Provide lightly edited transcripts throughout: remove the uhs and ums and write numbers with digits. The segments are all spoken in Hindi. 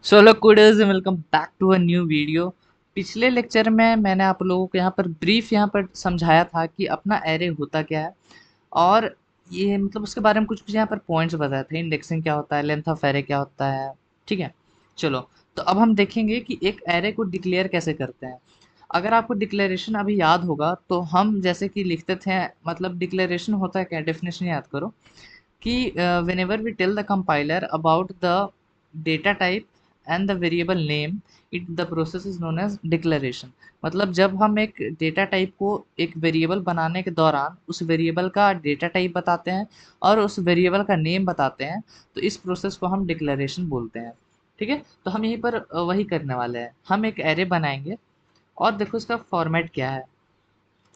So hello coders, welcome back to a new video. पिछले लेक्चर में मैंने आप लोगों को यहाँ पर ब्रीफ यहाँ पर समझाया था कि अपना एरे होता क्या है, और ये मतलब उसके बारे में कुछ कुछ यहाँ पर पॉइंट्स बताए थे। इंडेक्सिंग क्या होता है, लेंथ ऑफ एरे क्या होता है। ठीक है, चलो। तो अब हम देखेंगे कि एक एरे को डिक्लेयर कैसे करते हैं। अगर आपको डिक्लेरेशन अभी याद होगा तो हम जैसे कि लिखते थे, मतलब डिक्लेरेशन होता है क्या, डेफिनेशन याद करो कि whenever we tell the compiler about the data type and the variable name, it the process is known as declaration। मतलब जब हम एक डेटा टाइप को एक वेरिएबल बनाने के दौरान उस वेरिएबल का डेटा टाइप बताते हैं और उस वेरिएबल का नेम बताते हैं, तो इस प्रोसेस को हम डिक्लेरेशन बोलते हैं। ठीक है, तो हम यहीं पर वही करने वाले हैं। हम एक एरे बनाएंगे और देखो इसका फॉर्मेट क्या है,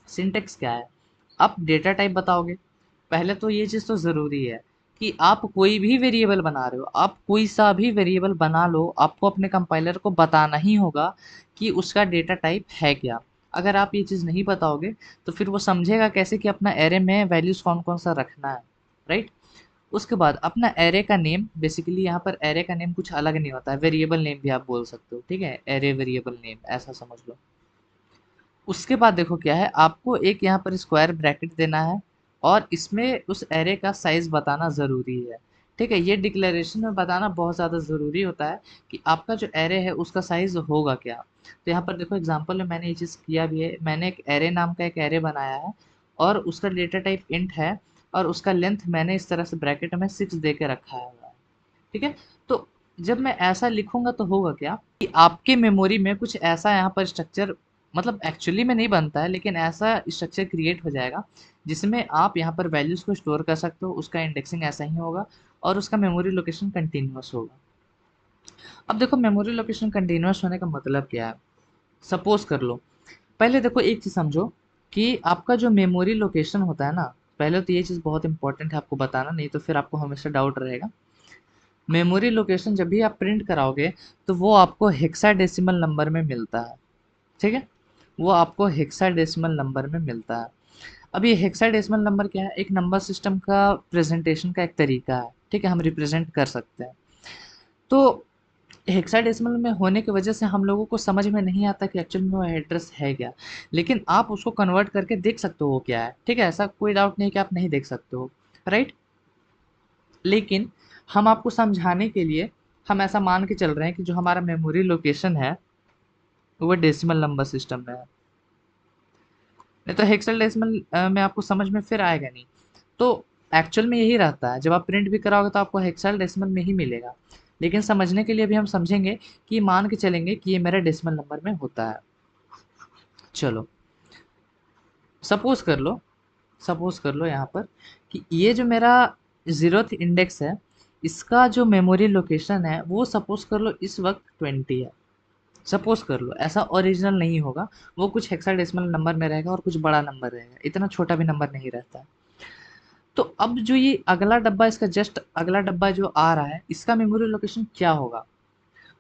सिंटेक्स क्या है। आप डेटा टाइप बताओगे। पहले तो ये चीज़ तो ज़रूरी है कि आप कोई भी वेरिएबल बना रहे हो, आप कोई सा भी वेरिएबल बना लो, आपको अपने कंपाइलर को बताना ही होगा कि उसका डेटा टाइप है क्या। अगर आप ये चीज़ नहीं बताओगे तो फिर वो समझेगा कैसे कि अपना एरे में वैल्यूज़ कौन कौन सा रखना है, राइट। उसके बाद अपना एरे का नेम, बेसिकली यहाँ पर एरे का नेम कुछ अलग नहीं होता है, वेरिएबल नेम भी आप बोल सकते हो। ठीक है, एरे वेरिएबल नेम ऐसा समझ लो। उसके बाद देखो क्या है, आपको एक यहाँ पर स्क्वायर ब्रैकेट देना है और इसमें उस एरे का साइज बताना ज़रूरी है। ठीक है, ये डिक्लेरेशन में बताना बहुत ज़्यादा ज़रूरी होता है कि आपका जो एरे है उसका साइज होगा क्या। तो यहाँ पर देखो एग्जांपल में मैंने ये चीज़ किया भी है। मैंने एक एरे नाम का एक एरे बनाया है और उसका डेटा टाइप इंट है और उसका लेंथ मैंने इस तरह से ब्रैकेट में 6 दे के रखा है। ठीक है, तो जब मैं ऐसा लिखूंगा तो होगा क्या कि आपके मेमोरी में कुछ ऐसा यहाँ पर स्ट्रक्चर, मतलब एक्चुअली में नहीं बनता है लेकिन ऐसा स्ट्रक्चर क्रिएट हो जाएगा जिसमें आप यहाँ पर वैल्यूज़ को स्टोर कर सकते हो। उसका इंडेक्सिंग ऐसा ही होगा और उसका मेमोरी लोकेशन कंटिन्यूअस होगा। अब देखो मेमोरी लोकेशन कंटिन्यूअस होने का मतलब क्या है। सपोज कर लो, पहले देखो एक चीज़ समझो कि आपका जो मेमोरी लोकेशन होता है ना, पहले तो ये चीज़ बहुत इंपॉर्टेंट है आपको बताना, नहीं तो फिर आपको हमेशा डाउट रहेगा। मेमोरी लोकेशन जब भी आप प्रिंट कराओगे तो वो आपको हेक्साडेसिमल नंबर में मिलता है। ठीक है, वो आपको हेक्साडेसिमल नंबर में मिलता है। अब ये हेक्साडेसिमल नंबर क्या है, एक नंबर सिस्टम का प्रेजेंटेशन का एक तरीका है। ठीक है, हम रिप्रेजेंट कर सकते हैं। तो हेक्साडेसिमल में होने की वजह से हम लोगों को समझ में नहीं आता कि एक्चुअल में वो एड्रेस है क्या, लेकिन आप उसको कन्वर्ट करके देख सकते हो वो क्या है। ठीक है, ऐसा कोई डाउट नहीं कि आप नहीं देख सकते हो, राइट। लेकिन हम आपको समझाने के लिए हम ऐसा मान के चल रहे हैं कि जो हमारा मेमोरी लोकेशन है वो डेसिमल नंबर सिस्टम में है। नहीं तो हेक्साडेसिमल में आपको समझ में फिर आएगा नहीं। तो एक्चुअल में यही रहता है, जब आप प्रिंट भी कराओगे तो आपको हेक्साडेसिमल में ही मिलेगा। लेकिन समझने के लिए भी हम समझेंगे कि मान के चलेंगे कि ये मेरा डेसिमल नंबर में होता है। चलो, सपोज कर लो, सपोज कर लो यहाँ पर कि ये जो मेरा ज़ीरोथ इंडेक्स है, इसका जो मेमोरी लोकेशन है वो सपोज कर लो इस वक्त 20 है। सपोज कर लो, ऐसा ओरिजिनल नहीं होगा, वो कुछ हेक्साडेसिमल नंबर में रहेगा और कुछ बड़ा नंबर रहेगा, इतना छोटा भी नंबर नहीं रहता है। तो अब जो ये अगला डब्बा, इसका जस्ट अगला डब्बा जो आ रहा है, इसका मेमोरी लोकेशन क्या होगा।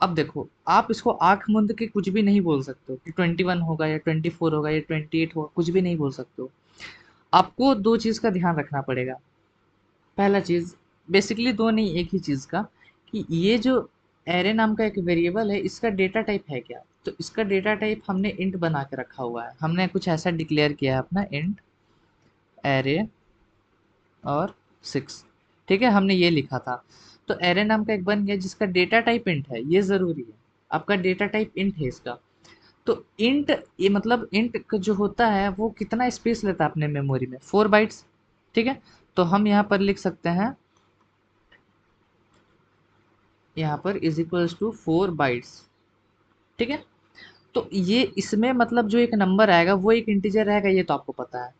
अब देखो, आप इसको आंख मूंद के कुछ भी नहीं बोल सकते हो कि 21 होगा या 24 होगा या 28 होगा, कुछ भी नहीं बोल सकते हो। आपको दो चीज़ का ध्यान रखना पड़ेगा। पहला चीज़, बेसिकली दो नहीं, एक ही चीज़ का, कि ये जो एरे नाम का एक वेरिएबल है इसका डेटा टाइप है क्या। तो इसका डेटा टाइप हमने इंट बना के रखा हुआ है, हमने कुछ ऐसा डिक्लेयर किया है अपना इंट एरे और 6। ठीक है, हमने ये लिखा था। तो एरे नाम का एक बन गया जिसका डेटा टाइप इंट है, ये ज़रूरी है। आपका डेटा टाइप इंट है इसका। तो इंट, ये मतलब इंट जो होता है वो कितना स्पेस लेता है अपने मेमोरी में, 4 बाइट्स। ठीक है, तो हम यहाँ पर लिख सकते हैं, यहाँ पर इज इक्वल्स टू 4 बाइट्स। ठीक है, तो ये इसमें मतलब जो एक नंबर आएगा वो एक इंटीजर रहेगा, ये तो आपको पता है।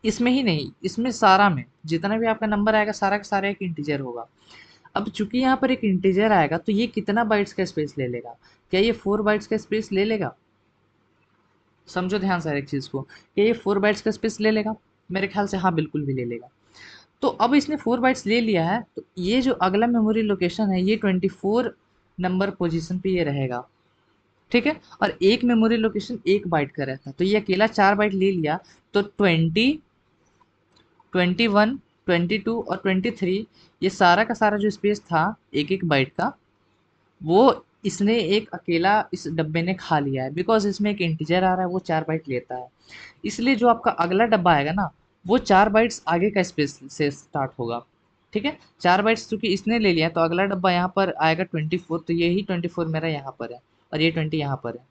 इसमें ही नहीं, इसमें सारा में जितना भी आपका नंबर आएगा सारा का सारा एक इंटीजर होगा। अब चूंकि यहाँ पर एक इंटीजर आएगा तो ये कितना बाइट्स का स्पेस ले लेगा, क्या ये 4 बाइट्स का स्पेस ले लेगा। समझो ध्यान से हर एक चीज़ को, क्या ये 4 बाइट्स का स्पेस ले लेगा। मेरे ख्याल से हाँ, बिल्कुल भी ले लेगा। तो अब इसने 4 बाइट्स ले लिया है तो ये जो अगला मेमोरी लोकेशन है ये 24 नंबर पोजीशन पे ये रहेगा। ठीक है, और एक मेमोरी लोकेशन 1 बाइट का रहता है, तो ये अकेला 4 बाइट ले लिया। तो 20, 21, 22 और 23, ये सारा का सारा जो स्पेस था एक एक बाइट का, वो इसने एक अकेला इस डब्बे ने खा लिया है, बिकॉज़ इसमें एक इंटीजर आ रहा है, वो 4 बाइट लेता है। इसलिए जो आपका अगला डब्बा आएगा ना, वो 4 बाइट्स आगे का स्पेस से स्टार्ट होगा, ठीक है? 4 बाइट्स चूँकि इसने ले लिया है, तो अगला डब्बा यहाँ पर आएगा 24, तो यही 24 मेरा यहाँ पर है और ये 20 यहाँ पर है,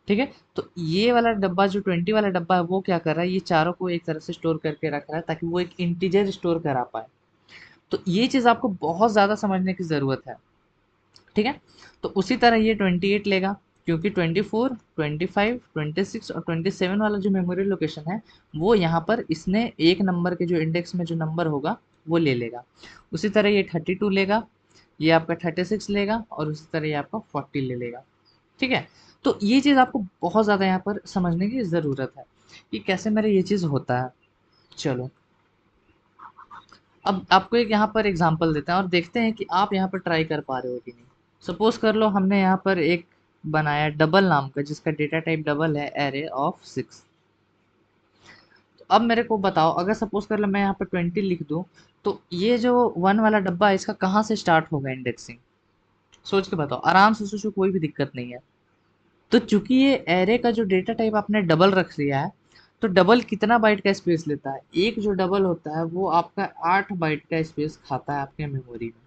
ठीक है? तो ये वाला डब्बा जो 20 वाला डब्बा है, वो क्या कर रहा है, ये चारों को एक तरह से स्टोर करके रख रहा है ताकि वो एक इंटीजर स्टोर करा पाए। तो ये चीज़ आपको बहुत ज़्यादा समझने की ज़रूरत है, ठीक है? तो उसी तरह ये 28 लेगा, क्योंकि 24, 25, 26 और 27 वाला जो मेमोरी लोकेशन है, वो यहाँ पर इसने एक नंबर के जो इंडेक्स में जो नंबर होगा, वो ले लेगा। उसी तरह ये 32 लेगा, ये आपका 36 लेगा और उसी तरह ये आपका 40 ले लेगा, ठीक है? तो ये चीज़ आपको बहुत ज़्यादा यहाँ पर समझने की ज़रूरत है कि कैसे मेरा ये चीज़ होता है। चलो, अब आपको एक यहाँ पर एग्जांपल देते हैं और देखते हैं कि आप यहाँ पर ट्राई कर पा रहे हो कि नहीं। सपोज कर लो हमने यहाँ पर एक बनाया डबल नाम का, जिसका डेटा टाइप डबल है, एरे ऑफ 6। तो अब मेरे को बताओ, अगर सपोज कर लो मैं यहाँ पर 20 लिख दूँ, तो ये जो 1 वाला डब्बा है, इसका कहाँ से स्टार्ट होगा इंडेक्सिंग? सोच के बताओ, आराम से सोचो, कोई भी दिक्कत नहीं है। तो चूंकि ये एरे का जो डेटा टाइप आपने डबल रख लिया है, तो डबल कितना बाइट का स्पेस लेता है? एक जो डबल होता है वो आपका 8 बाइट का स्पेस खाता है आपके मेमोरी में।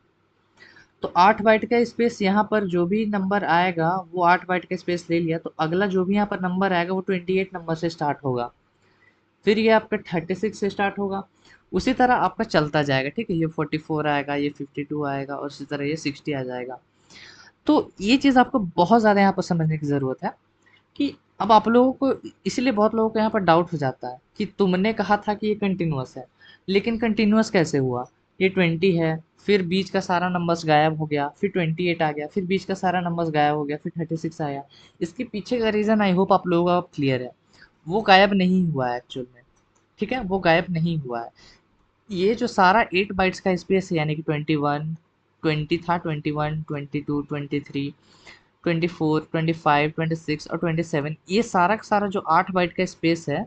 तो 8 बाइट का स्पेस, यहाँ पर जो भी नंबर आएगा वो 8 बाइट का स्पेस ले लिया, तो अगला जो भी यहाँ पर नंबर आएगा वो 28 नंबर से स्टार्ट होगा। फिर ये आपका 36 से स्टार्ट होगा। उसी तरह आपका चलता जाएगा, ठीक है? ये 44 आएगा, ये 52 आएगा और इसी तरह ये 60 आ जाएगा। तो ये चीज़ आपको बहुत ज़्यादा यहाँ पर समझने की ज़रूरत है कि अब आप लोगों को, इसलिए बहुत लोगों को यहाँ पर डाउट हो जाता है कि तुमने कहा था कि ये कंटिन्यूअस है, लेकिन कंटिन्यूअस कैसे हुआ? ये 20 है, फिर बीच का सारा नंबर्स गायब हो गया, फिर 28 आ गया, फिर बीच का सारा नंबर्स गायब हो गया, फिर 36 आया। इसके पीछे का रीज़न आई होप आप लोगों को क्लियर है। वो गायब नहीं हुआ है एक्चुअल में, ठीक है? वो गायब नहीं हुआ है। ये जो सारा 8 बाइट्स का स्पेस है, यानी कि 21, 20 था, 21, 22, 23, 24, 25, 26 और 27, ये सारा का सारा जो 8 बाइट का स्पेस है,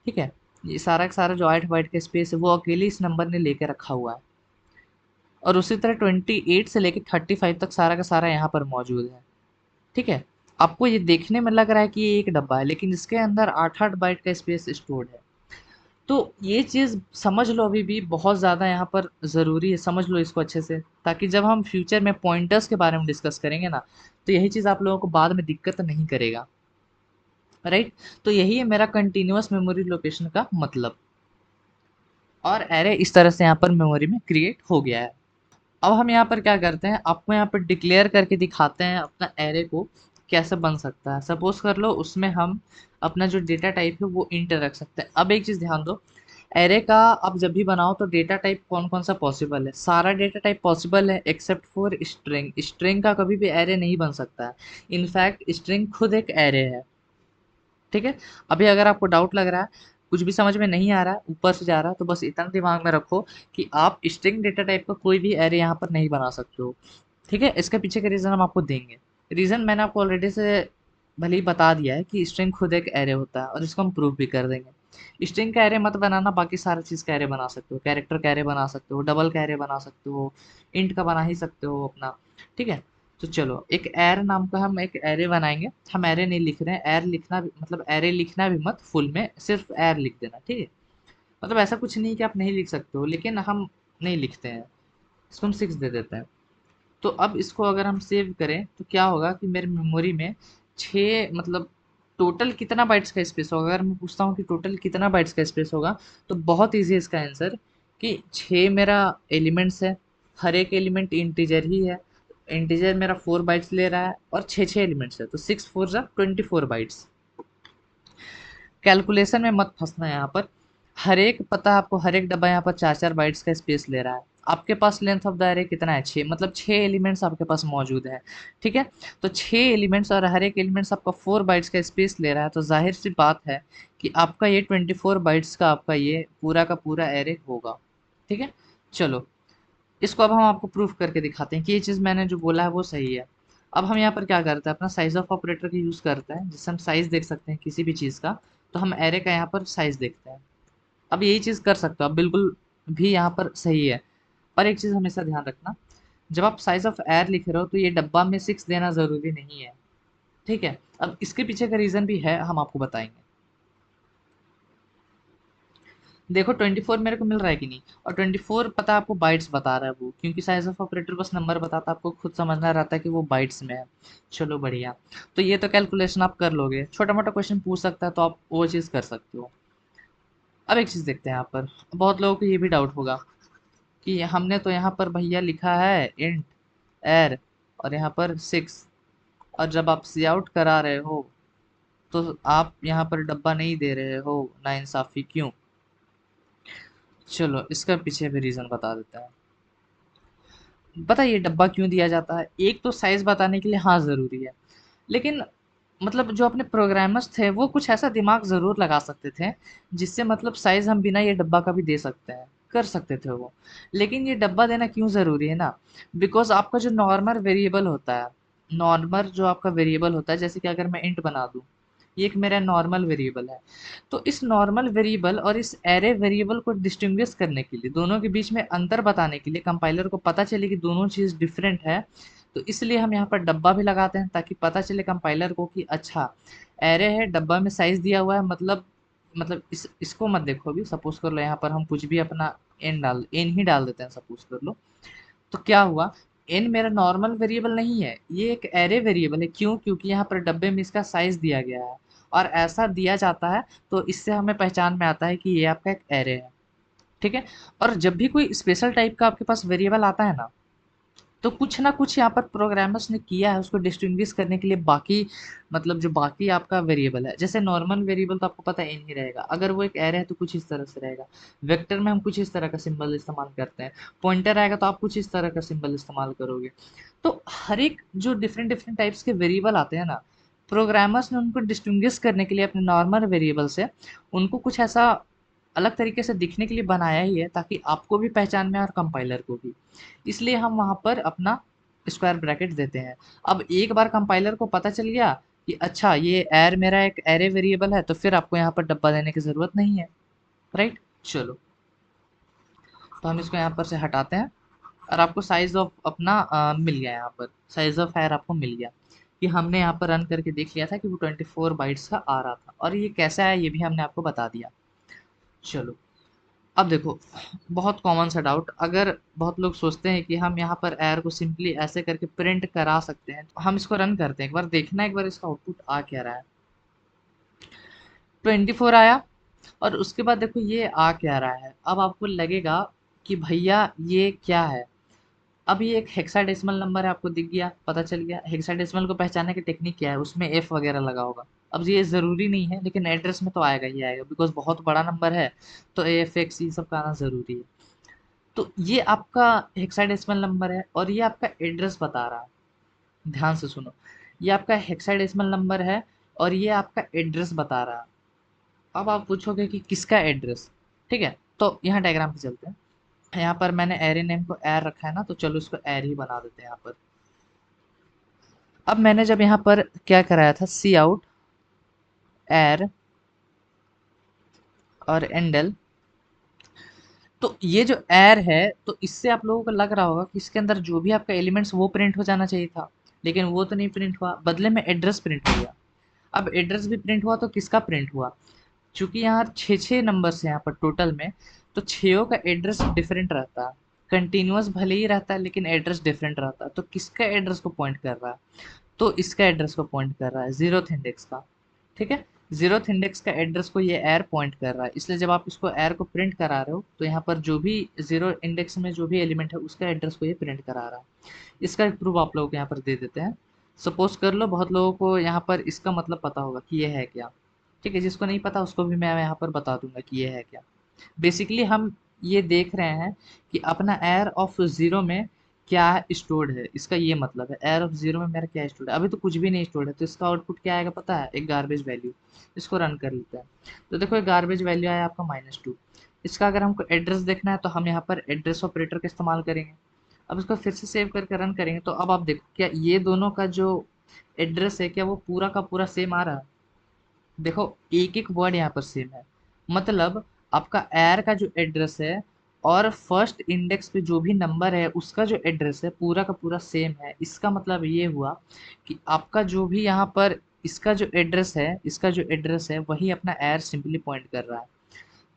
ठीक है? ये सारा का सारा जो 8 बाइट का स्पेस है, वो अकेले इस नंबर ने लेके रखा हुआ है। और उसी तरह 28 से लेके 35 तक सारा का सारा यहाँ पर मौजूद है, ठीक है? आपको ये देखने में लग रहा है कि ये एक डब्बा है, लेकिन इसके अंदर 8-8 बाइट का स्पेस स्टोर्ड है। तो ये चीज़ समझ लो, अभी भी बहुत ज़्यादा यहाँ पर ज़रूरी है, समझ लो इसको अच्छे से, ताकि जब हम फ्यूचर में पॉइंटर्स के बारे में डिस्कस करेंगे ना, तो यही चीज़ आप लोगों को बाद में दिक्कत नहीं करेगा, राइट? तो यही है मेरा कंटिन्यूअस मेमोरी लोकेशन का मतलब। और एरे इस तरह से यहाँ पर मेमोरी में क्रिएट हो गया है। अब हम यहाँ पर क्या करते हैं, आपको यहाँ पर डिक्लेयर करके दिखाते हैं अपना एरे को कैसे बन सकता है। सपोज कर लो उसमें हम अपना जो डेटा टाइप है वो इंट रख सकते हैं। अब एक चीज़ ध्यान दो, एरे का आप जब भी बनाओ तो डेटा टाइप कौन कौन सा पॉसिबल है? सारा डेटा टाइप पॉसिबल है एक्सेप्ट फॉर स्ट्रिंग। स्ट्रिंग का कभी भी एरे नहीं बन सकता है। इनफैक्ट स्ट्रिंग खुद एक एरे है, ठीक है? अभी अगर आपको डाउट लग रहा है, कुछ भी समझ में नहीं आ रहा है, ऊपर से जा रहा है, तो बस इतना दिमाग में रखो कि आप स्ट्रिंग डेटा टाइप का कोई भी एरे यहाँ पर नहीं बना सकते हो, ठीक है? इसके पीछे का रीज़न हम आपको देंगे। रीज़न मैंने आपको ऑलरेडी से भले ही बता दिया है कि स्ट्रिंग खुद एक एरे होता है और इसको हम प्रूव भी कर देंगे। स्ट्रिंग का एरे मत बनाना, बाकी सारा चीज़ का एरे बना सकते हो। कैरेक्टर का एरे बना सकते हो, डबल का एरे बना सकते हो, इंट का बना ही सकते हो अपना, ठीक है? तो चलो, एक एर नाम का हम एक एरे बनाएंगे। हम एरे नहीं लिख रहे हैं, एर लिखना भी मतलब एरे लिखना भी मत फुल में, सिर्फ एर लिख देना, ठीक है? मतलब ऐसा कुछ नहीं कि आप नहीं लिख सकते हो, लेकिन हम नहीं लिखते हैं, इसको हम 6 दे देते हैं। तो अब इसको अगर हम सेव करें तो क्या होगा कि मेरे मेमोरी में 6 मतलब टोटल कितना बाइट्स का स्पेस होगा? अगर मैं पूछता हूँ कि टोटल कितना बाइट्स का स्पेस होगा, तो बहुत ईजी है इसका आंसर कि 6 मेरा एलिमेंट्स है, हर एक एलिमेंट इंटीजर ही है। इंटीजर मेरा 4 बाइट्स ले रहा है और 6 एलिमेंट्स है, तो 6 4 जा 24 बाइट्स। कैलकुलेशन में मत फंसना यहाँ पर। हर एक पता है आपको, हर एक डब्बा यहाँ पर 4-4 बाइट्स का स्पेस ले रहा है। आपके पास लेंथ ऑफ द एरे कितना है? 6, मतलब 6 एलिमेंट्स आपके पास मौजूद है, ठीक है? तो 6 एलिमेंट्स और हर एक एलिमेंट्स आपका 4 बाइट्स का स्पेस ले रहा है, तो जाहिर सी बात है कि आपका ये 24 बाइट्स का आपका ये पूरा का पूरा एरे होगा, ठीक है? चलो, इसको अब हम आपको प्रूफ करके दिखाते हैं कि ये चीज़ मैंने जो बोला है वो सही है। अब हम यहाँ पर क्या करते हैं, अपना साइज़ ऑफ ऑपरेटर का यूज़ करते हैं, जिससे हम साइज़ देख सकते हैं किसी भी चीज़ का। तो हम एरे का यहाँ पर साइज़ देखते हैं। अब यही चीज़ कर सकते हो आप, बिल्कुल भी यहाँ पर सही है। पर एक चीज़ हमेशा ध्यान रखना, जब आप साइज ऑफ एयर लिख रहे हो तो ये डब्बा में 6 देना ज़रूरी नहीं है, ठीक है। अब इसके पीछे का रीज़न भी है, हम आपको बताएंगे। देखो 24 मेरे को मिल रहा है कि नहीं, और 24 पता है आपको बाइट्स बता रहा है वो, क्योंकि साइज ऑफ ऑपरेटर बस नंबर बताता है, आपको खुद समझना रहता है कि वो बाइट्स में है। चलो बढ़िया। तो ये तो कैलकुलेशन आप कर लोगे, छोटा मोटा क्वेश्चन पूछ सकता है तो आप वो चीज़ कर सकते हो। अब एक चीज़ देखते हैं यहाँ पर, बहुत लोगों को ये भी डाउट होगा कि हमने तो यहाँ पर भैया लिखा है इंट एर और यहाँ पर 6, और जब आप सी आउट करा रहे हो तो आप यहाँ पर डब्बा नहीं दे रहे हो, नाइंसाफ़ी क्यों? चलो इसका पीछे भी रीज़न बता देते हैं। पता है ये डब्बा क्यों दिया जाता है? एक तो साइज़ बताने के लिए हाँ ज़रूरी है, लेकिन मतलब जो अपने प्रोग्रामर्स थे वो कुछ ऐसा दिमाग ज़रूर लगा सकते थे जिससे मतलब साइज़ हम बिना ये डब्बा का भी दे सकते हैं, कर सकते थे वो। लेकिन ये डब्बा देना क्यों ज़रूरी है ना? बिकॉज़ आपका जो नॉर्मल वेरिएबल होता है, नॉर्मल जो आपका वेरिएबल होता है, जैसे कि अगर मैं इंट बना दूँ, ये एक मेरा नॉर्मल वेरिएबल है। तो इस नॉर्मल वेरिएबल और इस एरे वेरिएबल को डिस्टिंग्विश करने के लिए, दोनों के बीच में अंतर बताने के लिए, कंपाइलर को पता चले कि दोनों चीज़ डिफरेंट है, तो इसलिए हम यहाँ पर डब्बा भी लगाते हैं ताकि पता चले कंपाइलर को कि अच्छा एरे है, डब्बा में साइज दिया हुआ है, मतलब इसको मत देखो। अभी सपोज कर लो यहाँ पर हम कुछ भी अपना एन ही डाल देते हैं, सपोज कर लो। तो क्या हुआ, एन मेरा नॉर्मल वेरिएबल नहीं है, ये एक एरे वेरिएबल है। क्यों? क्योंकि यहाँ पर डब्बे में इसका साइज दिया गया है, और ऐसा दिया जाता है तो इससे हमें पहचान में आता है कि ये आपका एक एरे है, ठीक है। और जब भी कोई स्पेशल टाइप का आपके पास वेरिएबल आता है ना, तो कुछ ना कुछ यहाँ पर प्रोग्रामर्स ने किया है उसको डिस्टिंग्विश करने के लिए बाकी, मतलब जो बाकी आपका वेरिएबल है। जैसे नॉर्मल वेरिएबल तो आपको पता है इन ही रहेगा, अगर वो एक एरे है तो कुछ इस तरह से रहेगा। वेक्टर में हम कुछ इस तरह का सिंबल इस्तेमाल करते हैं, पॉइंटर आएगा तो आप कुछ इस तरह का सिंबल इस्तेमाल करोगे। तो हर एक जो डिफरेंट डिफरेंट टाइप्स के वेरिएबल आते हैं ना, प्रोग्रामर्स ने उनको डिस्टिंग्विश करने के लिए अपने नॉर्मल वेरिएबल से उनको कुछ ऐसा अलग तरीके से दिखने के लिए बनाया ही है, ताकि आपको भी पहचान में और कंपाइलर को भी। इसलिए हम वहाँ पर अपना स्क्वायर ब्रैकेट देते हैं। अब एक बार कंपाइलर को पता चल गया कि अच्छा ये एर मेरा एक एरे वेरिएबल है, तो फिर आपको यहाँ पर डब्बा देने की ज़रूरत नहीं है, राइट। चलो, तो हम इसको यहाँ पर से हटाते हैं, और आपको साइज ऑफ अपना मिल गया। यहाँ पर साइज ऑफ एर आपको मिल गया कि हमने यहाँ पर रन करके देख लिया था कि वो 24 बाइट्स का आ रहा था, और ये कैसा है ये भी हमने आपको बता दिया। चलो, अब देखो, बहुत कॉमन सा डाउट, अगर बहुत लोग सोचते हैं कि हम यहाँ पर एयर को सिंपली ऐसे करके प्रिंट करा सकते हैं, तो हम इसको रन करते हैं एक बार, देखना एक बार इसका आउटपुट आ क्या रहा है। 24 आया, और उसके बाद देखो ये आ क्या रहा है। अब आपको लगेगा कि भैया ये क्या है। अब ये एक हेक्साडेसिमल नंबर है, आपको दिख गया, पता चल गया। हेक्साडेसिमल को पहचानने की टेक्निक क्या है, उसमें एफ वगैरह लगा होगा। अब ये ज़रूरी नहीं है, लेकिन एड्रेस में तो आएगा ही आएगा, बिकॉज बहुत बड़ा नंबर है, तो ए एफ एक्स ये सब का आना ज़रूरी है। तो ये आपका हेक्साडेसिमल नंबर है, और ये आपका एड्रेस बता रहा है। ध्यान से सुनो, ये आपका हेक्साडेसिमल नंबर है, और ये आपका एड्रेस बता रहा है। अब आप पूछोगे कि किसका एड्रेस, ठीक है। तो यहाँ डायग्राम पे चलते हैं। यहाँ पर मैंने एरे नेम को एर रखा है ना, तो चलो इसको एर ही बना देते हैं यहाँ पर। अब मैंने जब यहाँ पर क्या कराया था, सी आउट एर और एंडल, तो ये जो एर है, तो इससे आप लोगों को लग रहा होगा कि इसके अंदर जो भी आपका एलिमेंट्स वो प्रिंट हो जाना चाहिए था, लेकिन वो तो नहीं प्रिंट हुआ, बदले में एड्रेस प्रिंट हो गया। अब एड्रेस भी प्रिंट हुआ तो किसका प्रिंट हुआ? चूंकि यहाँ छः छः नंबर्स हैं यहाँ पर टोटल में, तो छो का एड्रेस डिफरेंट रहता है। कंटिन्यूअस भले ही रहता है, लेकिन एड्रेस डिफरेंट रहता है। तो किसका एड्रेस को पॉइंट कर रहा है? तो इसका एड्रेस को पॉइंट कर रहा है, जीरोथ इंडेक्स का, ठीक है। जीरोथ इंडेक्स का एड्रेस को ये एर पॉइंट कर रहा है, इसलिए जब आप इसको एर को प्रिंट करा रहे हो तो यहाँ पर जो भी जीरो इंडेक्स में जो भी एलिमेंट है उसका एड्रेस को ये प्रिंट करा रहा है। इसका एक प्रूफ आप लोगों को यहाँ पर दे देते हैं। सपोज कर लो बहुत लोगों को यहाँ पर इसका मतलब पता होगा कि ये है क्या, ठीक है। जिसको नहीं पता उसको भी मैं यहाँ पर बता दूंगा कि ये है क्या। बेसिकली हम ये देख रहे हैं कि अपना एर ऑफ ज़ीरो में क्या स्टोर्ड है, इसका ये मतलब है एर ऑफ ज़ीरो में मेरा क्या स्टोर्ड है। अभी तो कुछ भी नहीं स्टोर्ड है, तो इसका आउटपुट क्या आएगा पता है? एक गार्बेज वैल्यू। इसको रन कर लेते हैं, तो देखो एक गार्बेज वैल्यू आया आपका -2। इसका अगर हमको एड्रेस देखना है तो हम यहाँ पर एड्रेस ऑपरेटर का इस्तेमाल करेंगे। अब इसको फिर से सेव करके रन करेंगे, तो अब आप देखो क्या ये दोनों का जो एड्रेस है क्या वो पूरा का पूरा सेम आ रहा है? देखो एक एक वर्ड यहाँ पर सेम है, मतलब आपका एर का जो एड्रेस है और फर्स्ट इंडेक्स पे जो भी नंबर है उसका जो एड्रेस है पूरा का पूरा सेम है। इसका मतलब ये हुआ कि आपका जो भी यहाँ पर इसका जो एड्रेस है वही अपना एयर सिंपली पॉइंट कर रहा है।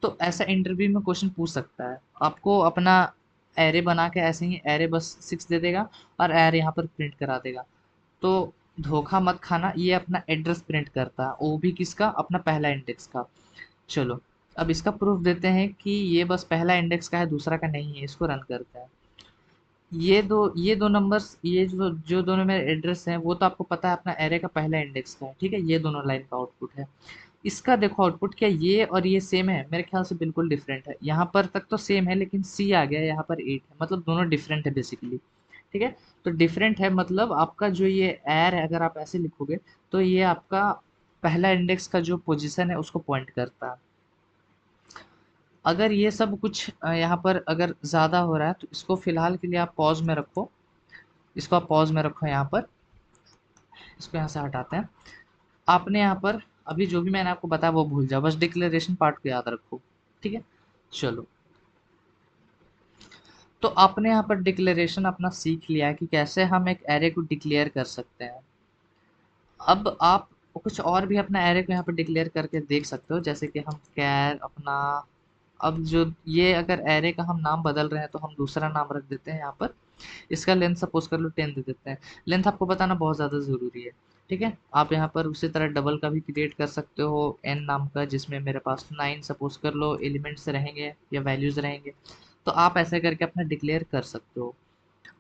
तो ऐसा इंटरव्यू में क्वेश्चन पूछ सकता है, आपको अपना एरे बना के ऐसे ही एरे बस 6 दे देगा और एरे यहाँ पर प्रिंट करा देगा। तो धोखा मत खाना, ये अपना एड्रेस प्रिंट करता है, वो भी किसका, अपना पहला इंडेक्स का। चलो अब इसका प्रूफ देते हैं कि ये बस पहला इंडेक्स का है, दूसरा का नहीं है। इसको रन करते हैं। ये दो नंबर्स, ये जो जो दोनों मेरे एड्रेस हैं वो तो आपको पता है अपना एरे का पहला इंडेक्स का है, ठीक है। ये दोनों लाइन का आउटपुट है। इसका देखो आउटपुट, क्या ये और ये सेम है? मेरे ख्याल से बिल्कुल डिफरेंट है। यहाँ पर तक तो सेम है लेकिन सी आ गया, यहाँ पर 8 है, मतलब दोनों डिफरेंट है बेसिकली, ठीक है। तो डिफरेंट है मतलब आपका जो ये एर है, अगर आप ऐसे लिखोगे तो ये आपका पहला इंडेक्स का जो पोजीशन है उसको पॉइंट करता है। अगर ये सब कुछ यहाँ पर अगर ज़्यादा हो रहा है तो इसको फिलहाल के लिए आप पॉज में रखो। इसको आप पॉज में रखो यहाँ पर। इसको यहाँ से हटाते हैं। आपने यहाँ पर अभी जो भी मैंने आपको बताया वो भूल जाओ, बस डिक्लेरेशन पार्ट को याद रखो, ठीक है। चलो, तो आपने यहाँ पर डिक्लेरेशन अपना सीख लिया कि कैसे हम एक एरे को डिक्लेयर कर सकते हैं। अब आप कुछ और भी अपना एरे को यहाँ पर डिक्लेयर करके देख सकते हो, जैसे कि हम कैर अपना, अब जो ये अगर एरे का हम नाम बदल रहे हैं तो हम दूसरा नाम रख देते हैं यहाँ पर। इसका लेंथ सपोज कर लो 10 दे देते हैं। लेंथ आपको बताना बहुत ज़्यादा ज़रूरी है, ठीक है। आप यहाँ पर उसी तरह डबल का भी क्रिएट कर सकते हो एन नाम का, जिसमें मेरे पास 9 सपोज कर लो एलिमेंट्स रहेंगे या वैल्यूज़ रहेंगे। तो आप ऐसे करके अपना डिक्लेयर कर सकते हो।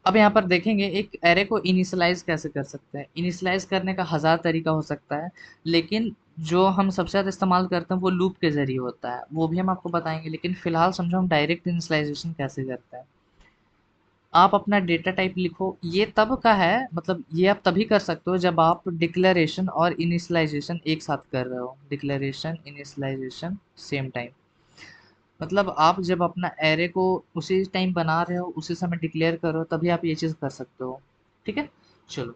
अब यहाँ पर देखेंगे एक एरे को इनिशियलाइज कैसे कर सकते हैं। इनिशियलाइज करने का हज़ार तरीका हो सकता है, लेकिन जो हम सबसे ज़्यादा इस्तेमाल करते हैं वो लूप के ज़रिए होता है, वो भी हम आपको बताएंगे। लेकिन फिलहाल समझो हम डायरेक्ट इनिशियलाइजेशन कैसे करते हैं। आप अपना डेटा टाइप लिखो, ये तब का है, मतलब ये आप तभी कर सकते हो जब आप डिक्लेरेशन और इनिशियलाइजेशन एक साथ कर रहे हो। डिक्लेरेशन इनिशियलाइजेशन सेम टाइम, मतलब आप जब अपना एरे को उसी टाइम बना रहे हो, उसी समय डिक्लेयर करो, तभी आप ये चीज़ कर सकते हो, ठीक है। चलो,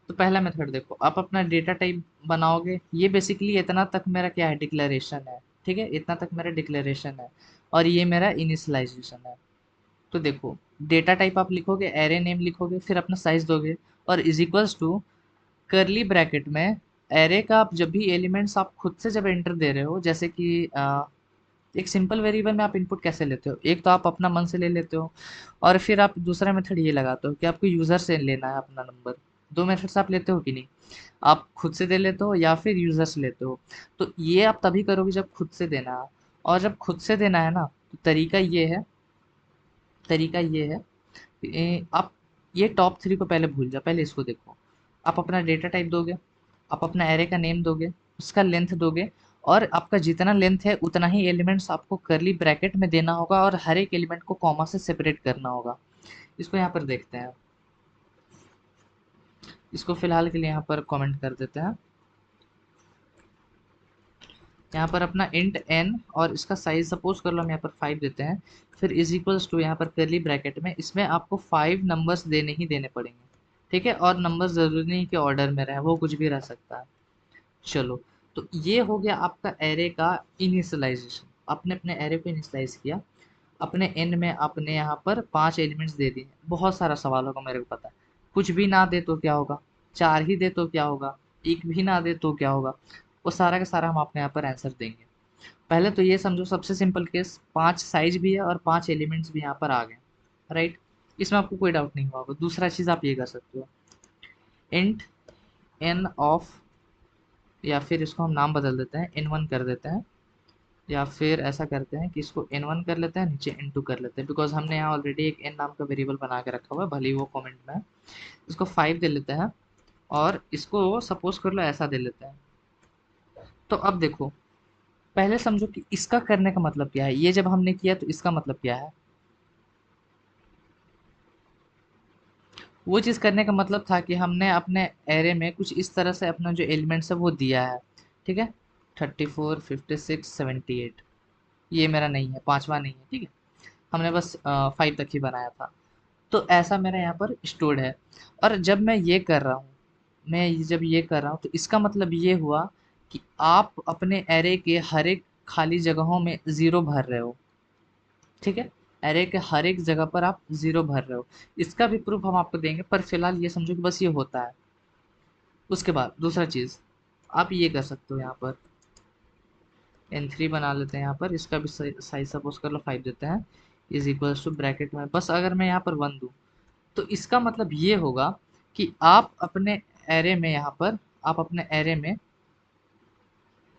तो पहला मेथड देखो, आप अपना डेटा टाइप बनाओगे। ये बेसिकली इतना तक मेरा क्या है, डिक्लेरेशन है, ठीक है। इतना तक मेरा डिक्लेरेशन है और ये मेरा इनिशियलाइजेशन है। तो देखो, डेटा टाइप आप लिखोगे, एरे नेम लिखोगे, फिर अपना साइज दोगे और is equals to curly bracket में एरे का आप जब भी एलिमेंट्स आप खुद से जब एंटर दे रहे हो, जैसे कि एक सिंपल वेरिएबल में आप इनपुट कैसे लेते हो, एक तो आप अपना मन से ले लेते हो और फिर आप दूसरा मेथड ये लगाते हो कि आपको यूज़र से लेना है अपना नंबर। दो मेथड से आप लेते हो कि नहीं, आप खुद से दे लेते हो या फिर यूज़र से लेते हो। तो ये आप तभी करोगे जब खुद से देना है। और जब खुद से देना है ना, तो तरीका ये है आप ये टॉप थ्री को पहले भूल जाओ, पहले इसको देखो। आप अपना डेटा टाइप दोगे, आप अपना एरे का नेम दोगे, उसका लेंथ दोगे, और आपका जितना लेंथ है उतना ही एलिमेंट्स आपको करली ब्रैकेट में देना होगा और हर एक एलिमेंट को कॉमा से सेपरेट करना होगा। इसको यहाँ पर देखते हैं। इसको फिलहाल के लिए यहाँ पर कमेंट कर देते हैं। यहाँ पर अपना इंट एन और इसका साइज सपोज कर लो हम यहाँ पर 5 देते हैं। फिर इज इक्वल्स टू यहाँ पर करली ब्रैकेट में, इसमें आपको 5 नंबर्स देने ही देने पड़ेंगे, ठीक है। और नंबर ज़रूरी नहीं कि ऑर्डर में रहे, वो कुछ भी रह सकता है। चलो, तो ये हो गया आपका एरे का इनिशियलाइजेशन। आपने अपने एरे को इनिशियलाइज किया। अपने एन में आपने यहाँ पर 5 एलिमेंट्स दे दिए। बहुत सारा सवाल होगा, मेरे को पता है। कुछ भी ना दे तो क्या होगा, 4 ही दे तो क्या होगा, एक भी ना दे तो क्या होगा, वो सारा का सारा हम आपने यहाँ पर आंसर देंगे। पहले तो ये समझो, सबसे सिंपल केस, 5 साइज भी है और 5 एलिमेंट्स भी यहाँ पर आ गए, राइट। इसमें आपको कोई डाउट नहीं हुआ होगा। दूसरा चीज़ आप ये कर सकते हो, इंट एन ऑफ, या फिर इसको हम नाम बदल देते हैं, n1 कर देते हैं, या फिर ऐसा करते हैं कि इसको n1 कर लेते हैं, नीचे n2 कर लेते हैं, बिकॉज हमने यहाँ ऑलरेडी एक n नाम का वेरिएबल बना के रखा हुआ है, भले ही वो कमेंट में है। इसको 5 दे लेते हैं और इसको सपोज कर लो ऐसा दे लेते हैं। तो अब देखो, पहले समझो कि इसका करने का मतलब क्या है। ये जब हमने किया तो इसका मतलब क्या है। वो चीज़ करने का मतलब था कि हमने अपने एरे में कुछ इस तरह से अपना जो एलिमेंट्स है वो दिया है, ठीक है। 34, 56, 78, ये मेरा नहीं है, पांचवा नहीं है, ठीक है। हमने बस 5 तक ही बनाया था। तो ऐसा मेरा यहाँ पर स्टोर्ड है। और जब मैं ये कर रहा हूँ, जब ये कर रहा हूँ तो इसका मतलब ये हुआ कि आप अपने एरे के हर एक खाली जगहों में ज़ीरो भर रहे हो। ठीक है, एरे के हर एक जगह पर आप 0 भर रहे हो। इसका भी प्रूफ हम आपको देंगे, पर फिलहाल ये समझो कि बस ये होता है। उसके बाद दूसरा चीज़ आप ये कर सकते हो, यहाँ पर n3 बना लेते हैं। यहाँ पर इसका भी साइज सपोज कर लो 5 देते हैं, इज इक्वल्स टू ब्रैकेट में बस अगर मैं यहाँ पर 1 दूँ तो इसका मतलब ये होगा कि आप अपने एरे में, यहाँ पर आप अपने एरे में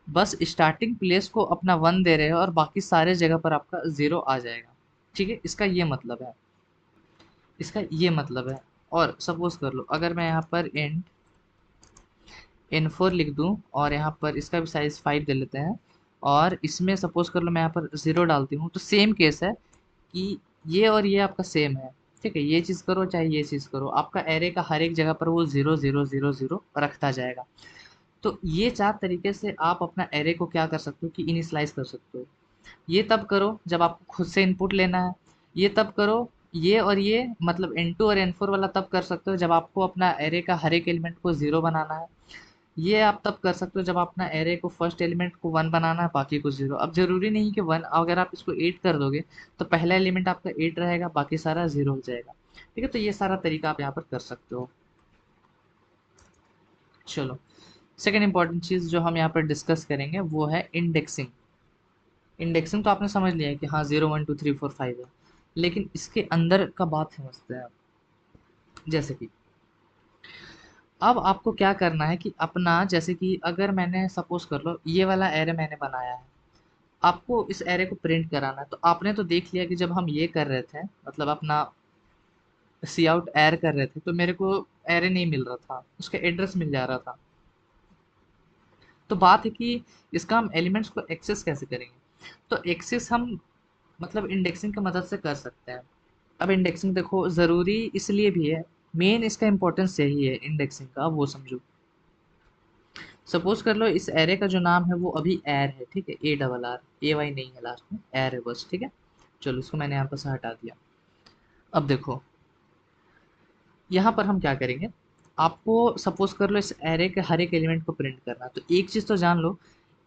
बस स्टार्टिंग प्लेस को अपना 1 दे रहे हो और बाकी सारे जगह पर आपका 0 आ जाएगा। ठीक है, इसका ये मतलब है, इसका ये मतलब है। और सपोज कर लो अगर मैं यहाँ पर इंट n4 लिख दूं और यहाँ पर इसका भी साइज 5 दे लेते हैं और इसमें सपोज कर लो मैं यहाँ पर 0 डालती हूँ, तो सेम केस है कि ये और ये आपका सेम है। ठीक है, ये चीज़ करो चाहे ये चीज़ करो, आपका एरे का हर एक जगह पर वो 0 0 0 0 रखता जाएगा। तो ये 4 तरीके से आप अपना एरे को क्या कर सकते हो कि इनिशलाइज कर सकते हो। ये तब करो जब आपको खुद से इनपुट लेना है, ये तब करो, ये और ये मतलब n2 और n4 वाला तब कर सकते हो जब आपको अपना एरे का हर एक एलिमेंट को 0 बनाना है। ये आप तब कर सकते हो जब अपना एरे को फर्स्ट एलिमेंट को 1 बनाना है, बाकी को 0। अब जरूरी नहीं कि 1, अगर आप इसको 8 कर दोगे तो पहला एलिमेंट आपका 8 रहेगा, बाकी सारा 0 हो जाएगा। ठीक है, तो ये सारा तरीका आप यहाँ पर कर सकते हो। चलो, सेकेंड इंपॉर्टेंट चीज़ जो हम यहाँ पर डिस्कस करेंगे वो है इंडेक्सिंग। इंडेक्सिंग तो आपने समझ लिया है कि हाँ 0 1 2 3 4 5 है, लेकिन इसके अंदर का बात समझते हैं। जैसे कि अब आपको क्या करना है कि अपना, जैसे कि अगर मैंने सपोज कर लो ये वाला एरे मैंने बनाया है, आपको इस एरे को प्रिंट कराना है। तो आपने तो देख लिया कि जब हम ये कर रहे थे, मतलब अपना सी आउट एर कर रहे थे, तो मेरे को एरे नहीं मिल रहा था, उसका एड्रेस मिल जा रहा था। तो बात है कि इसका हम एलिमेंट्स को एक्सेस कैसे करेंगे। तो एक्सेस हम मतलब इंडेक्सिंग की मदद से कर सकते हैं। अब इंडेक्सिंग देखो ज़रूरी इसलिए भी है, मेन इसका इंपॉर्टेंस यही है इंडेक्सिंग का, वो समझो। सपोज कर लो इस एरे का जो नाम है वो अभी एर है, ठीक है, ARR, AY नहीं है लास्ट में, एर है बस। ठीक है, चलो इसको मैंने यहाँ पर से हटा दिया। अब देखो यहाँ पर हम क्या करेंगे, आपको सपोज कर लो इस एरे के हर एक एलिमेंट को प्रिंट करना है। तो एक चीज़ तो जान लो,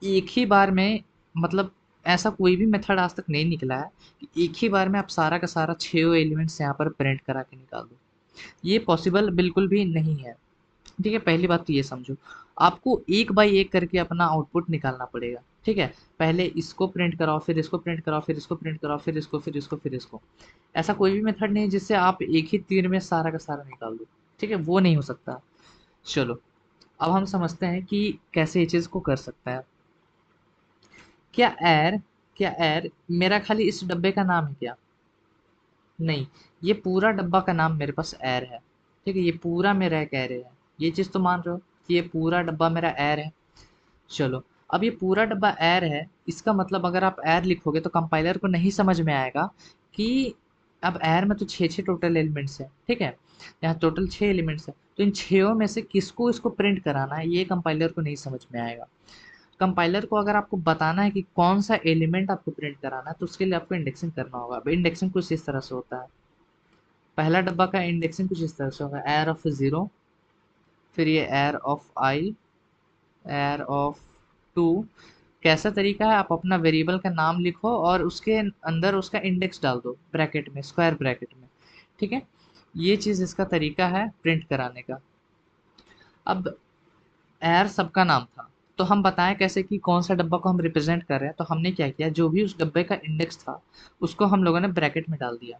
एक ही बार में, मतलब ऐसा कोई भी मेथड आज तक नहीं निकला है कि एक ही बार में आप सारा का सारा 6 एलिमेंट्स यहाँ पर प्रिंट करा के निकाल दो। ये पॉसिबल बिल्कुल भी नहीं है। ठीक है, पहली बात तो ये समझो, आपको एक बाई एक करके अपना आउटपुट निकालना पड़ेगा। ठीक है, पहले इसको प्रिंट कराओ, फिर इसको प्रिंट कराओ, फिर इसको प्रिंट कराओ, फिर इसको, फिर इसको, फिर इसको। ऐसा कोई भी मेथड नहीं है जिससे आप एक ही तीर में सारा का सारा निकाल दो। ठीक है, वो नहीं हो सकता। चलो, अब हम समझते हैं कि कैसे ये चीज़ को कर सकते हैं। क्या एर क्या एर मेरा खाली इस डब्बे का नाम है क्या? नहीं, ये पूरा डब्बा का नाम मेरे पास एर है। ठीक है, ये पूरा मेरा एक एरे है। ये चीज़ तो मान रहे हो कि ये पूरा डब्बा मेरा एर है। चलो, अब ये पूरा डब्बा एर है, इसका मतलब अगर आप एर लिखोगे तो कंपाइलर को नहीं समझ में आएगा कि अब एर में तो 6 टोटल एलिमेंट्स हैं। ठीक है, यहाँ टोटल 6 एलिमेंट्स हैं, तो इन 6 में से किसको इसको प्रिंट कराना है ये कंपाइलर को नहीं समझ में आएगा। कंपाइलर को अगर आपको बताना है कि कौन सा एलिमेंट आपको प्रिंट कराना है तो उसके लिए आपको इंडेक्सिंग करना होगा। अब इंडेक्सिंग कुछ इस तरह से होता है, पहला डब्बा का इंडेक्सिंग कुछ इस तरह से होगा, एर ऑफ 0, फिर ये एर ऑफ आई, एर ऑफ 2। कैसा तरीका है, आप अपना वेरिएबल का नाम लिखो और उसके अंदर उसका इंडेक्स डाल दो ब्रैकेट में, स्क्वायर ब्रैकेट में। ठीक है, ये चीज़ इसका तरीका है प्रिंट कराने का। अब एर सबका नाम था, तो हम बताएं कैसे कि कौन सा डब्बा को हम रिप्रेजेंट कर रहे हैं। तो हमने क्या किया, जो भी उस डब्बे का इंडेक्स था उसको हम लोगों ने ब्रैकेट में डाल दिया।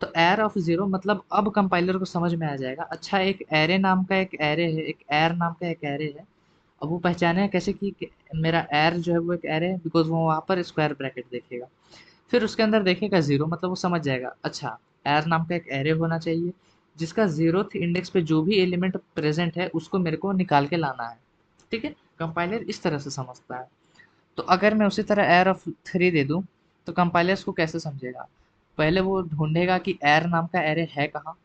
तो एर ऑफ 0 मतलब अब कंपाइलर को समझ में आ जाएगा, अच्छा एक एरे नाम का एक एरे है, एक एर नाम का एक एरे है। अब वो पहचाने कैसे कि मेरा एर जो है वो एक एरे है, बिकॉज वो वहाँ पर स्क्वायर ब्रैकेट देखेगा। फिर उसके अंदर देखेगा 0, मतलब वो समझ जाएगा अच्छा एर नाम का एक एरे होना चाहिए जिसका 0th इंडेक्स पे जो भी एलिमेंट प्रेजेंट है उसको मेरे को निकाल के लाना है। ठीक है, कंपाइलर इस तरह से समझता है। तो अगर मैं उसी तरह एर ऑफ 3 दे दूँ तो कंपाइलर इसको कैसे समझेगा, पहले वो ढूंढेगा कि एर नाम का एरे है कहाँ,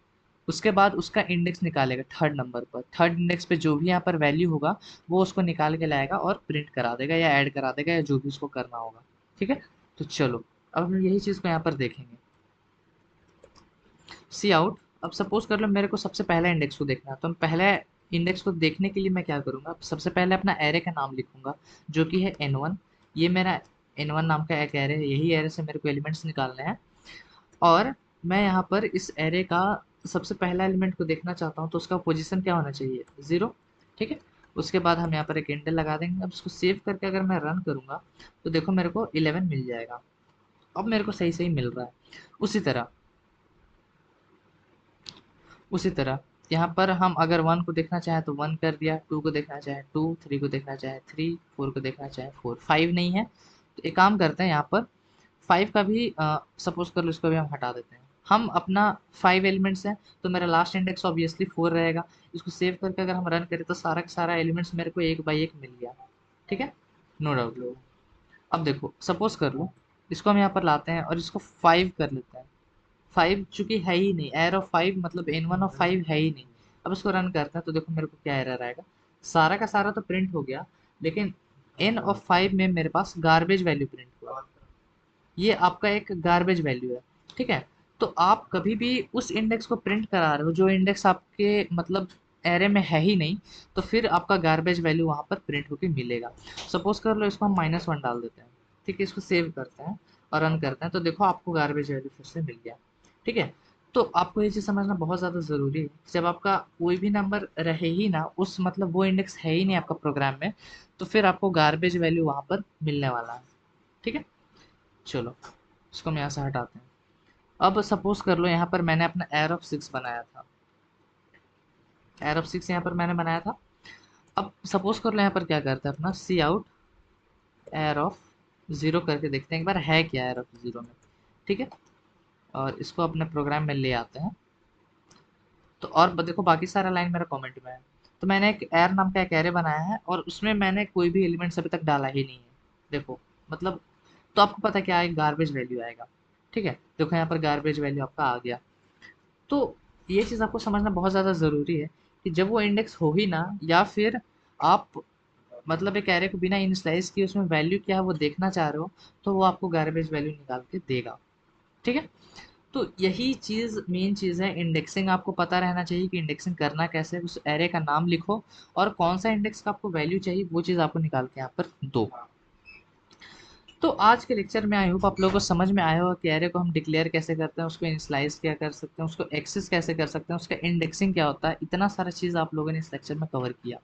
उसके बाद उसका इंडेक्स निकालेगा थर्ड नंबर पर, थर्ड इंडेक्स पे जो भी यहाँ पर वैल्यू होगा वो उसको निकाल के लाएगा और प्रिंट करा देगा या ऐड करा देगा या जो भी उसको करना होगा। ठीक है, तो चलो अब हम यही चीज़ को यहाँ पर देखेंगे। सी आउट, अब सपोज कर लो मेरे को सबसे पहला इंडेक्स को देखना है, तो हम पहले इंडेक्स को देखने के लिए मैं क्या करूँगा, सबसे पहले अपना एरे का नाम लिखूंगा जो कि है n1। ये मेरा n1 नाम का एक एरे है, यही एरे से मेरे को एलिमेंट्स निकालने हैं। और मैं यहाँ पर इस एरे का सबसे पहला एलिमेंट को देखना चाहता हूँ, तो उसका पोजीशन क्या होना चाहिए, 0। ठीक है, उसके बाद हम यहाँ पर एक इंटर लगा देंगे। अब इसको सेव करके अगर मैं रन करूँगा तो देखो मेरे को 11 मिल जाएगा। अब मेरे को सही सही मिल रहा है। उसी तरह उसी तरह यहाँ पर हम अगर 1 को देखना चाहें तो 1 कर दिया, 2 को देखना चाहे 2, 3 को देखना चाहे 3, 4 को देखना चाहे 4, 5 नहीं है तो एक काम करते हैं, यहाँ पर 5 का भी सपोज कर लो, इसको भी हम हटा देते हैं। हम अपना 5 एलिमेंट्स हैं तो मेरा लास्ट इंडेक्स ऑब्वियसली 4 रहेगा। इसको सेव करके अगर हम रन करें तो सारा का सारा एलिमेंट्स मेरे को एक बाई एक मिल गया। ठीक है, नो डाउट लोग। अब देखो सपोज कर लो, इसको हम यहाँ पर लाते हैं और इसको 5 कर लेते हैं। 5 चूंकि है ही नहीं, एरर ऑफ 5 मतलब n1 ऑफ 5 है ही नहीं। अब इसको रन करते हैं तो देखो मेरे को क्या एरर आएगा। सारा का सारा तो प्रिंट हो गया, लेकिन n ऑफ 5 में मेरे पास गार्बेज वैल्यू प्रिंट हुआ। ये आपका एक गार्बेज वैल्यू है। ठीक है, तो आप कभी भी उस इंडेक्स को प्रिंट करा रहे हो जो इंडेक्स आपके मतलब एरे में है ही नहीं, तो फिर आपका गार्बेज वैल्यू वहां पर प्रिंट होके मिलेगा। सपोज कर लो इसको हम -1 डाल देते हैं। ठीक है, इसको सेव करते हैं और रन करते हैं तो देखो आपको गार्बेज वैल्यू फिर से मिल गया। ठीक है, तो आपको ये चीज़ समझना बहुत ज़्यादा ज़रूरी है। जब आपका कोई भी नंबर रहे ही ना, उस मतलब वो इंडेक्स है ही नहीं आपका प्रोग्राम में, तो फिर आपको गार्बेज वैल्यू वहां पर मिलने वाला है। ठीक है, चलो इसको हम यहाँ से हटाते हैं। अब सपोज कर लो यहाँ पर मैंने अपना एयर ऑफ 6 बनाया था। एयर ऑफ 6 यहाँ पर मैंने बनाया था। अब सपोज कर लो यहाँ पर क्या करते हैं, अपना सी आउट एयर ऑफ 0 करके देखते हैं एक बार है क्या एयर ऑफ 0 में। ठीक है, और इसको अपने प्रोग्राम में ले आते हैं। तो और देखो बाकी सारा लाइन मेरा कमेंट में है। तो मैंने एक एयर नाम का एक एरे बनाया है और उसमें मैंने कोई भी एलिमेंट्स अभी तक डाला ही नहीं है। देखो मतलब, तो आपको पता क्या है, गार्बेज वैल्यू आएगा। ठीक है, देखो यहाँ पर गार्बेज वैल्यू आपका आ गया। तो ये चीज़ आपको समझना बहुत ज़्यादा ज़रूरी है कि जब वो इंडेक्स हो ही ना, या फिर आप मतलब एक एरे को बिना इनिशियलाइज किए उसमें वैल्यू क्या है वो देखना चाह रहे हो, तो वो आपको गार्बेज वैल्यू निकाल के देगा। ठीक है, तो यही चीज़ मेन चीज़ है। इंडेक्सिंग आपको पता रहना चाहिए कि इंडेक्सिंग करना कैसे है। उस एरे का नाम लिखो और कौन सा इंडेक्स का आपको वैल्यू चाहिए वो चीज़ आपको निकाल के यहाँ पर दो। तो आज के लेक्चर में आई होप आप लोगों को समझ में आया होगा कि एरे को हम डिक्लेयर कैसे करते हैं, उसको इनिशियलाइज क्या कर सकते हैं, उसको एक्सेस कैसे कर सकते हैं, उसका इंडेक्सिंग क्या होता है। इतना सारा चीज़ आप लोगों ने इस लेक्चर में कवर किया।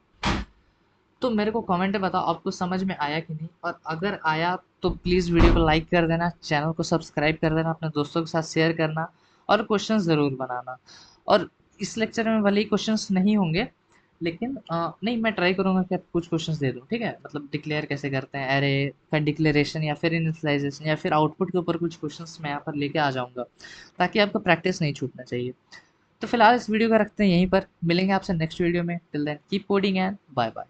तो मेरे को कमेंट में बताओ आपको समझ में आया कि नहीं, और अगर आया तो प्लीज़ वीडियो को लाइक कर देना, चैनल को सब्सक्राइब कर देना, अपने दोस्तों के साथ शेयर करना और क्वेश्चन ज़रूर बनाना। और इस लेक्चर में भले ही क्वेश्चंस नहीं होंगे, लेकिन नहीं, मैं ट्राई करूँगा कि आपको कुछ क्वेश्चंस दे दूँ। ठीक है, मतलब डिक्लेयर कैसे करते हैं एरे का डिक्लेरेशन, या फिर इनिशियलाइजेशन, या फिर आउटपुट के ऊपर कुछ क्वेश्चंस मैं यहाँ पर लेके आ जाऊँगा, ताकि आपका प्रैक्टिस नहीं छूटना चाहिए। तो फिलहाल इस वीडियो का रखते हैं यहीं पर, मिलेंगे आपसे नेक्स्ट वीडियो में। Till then keep coding and bye bye.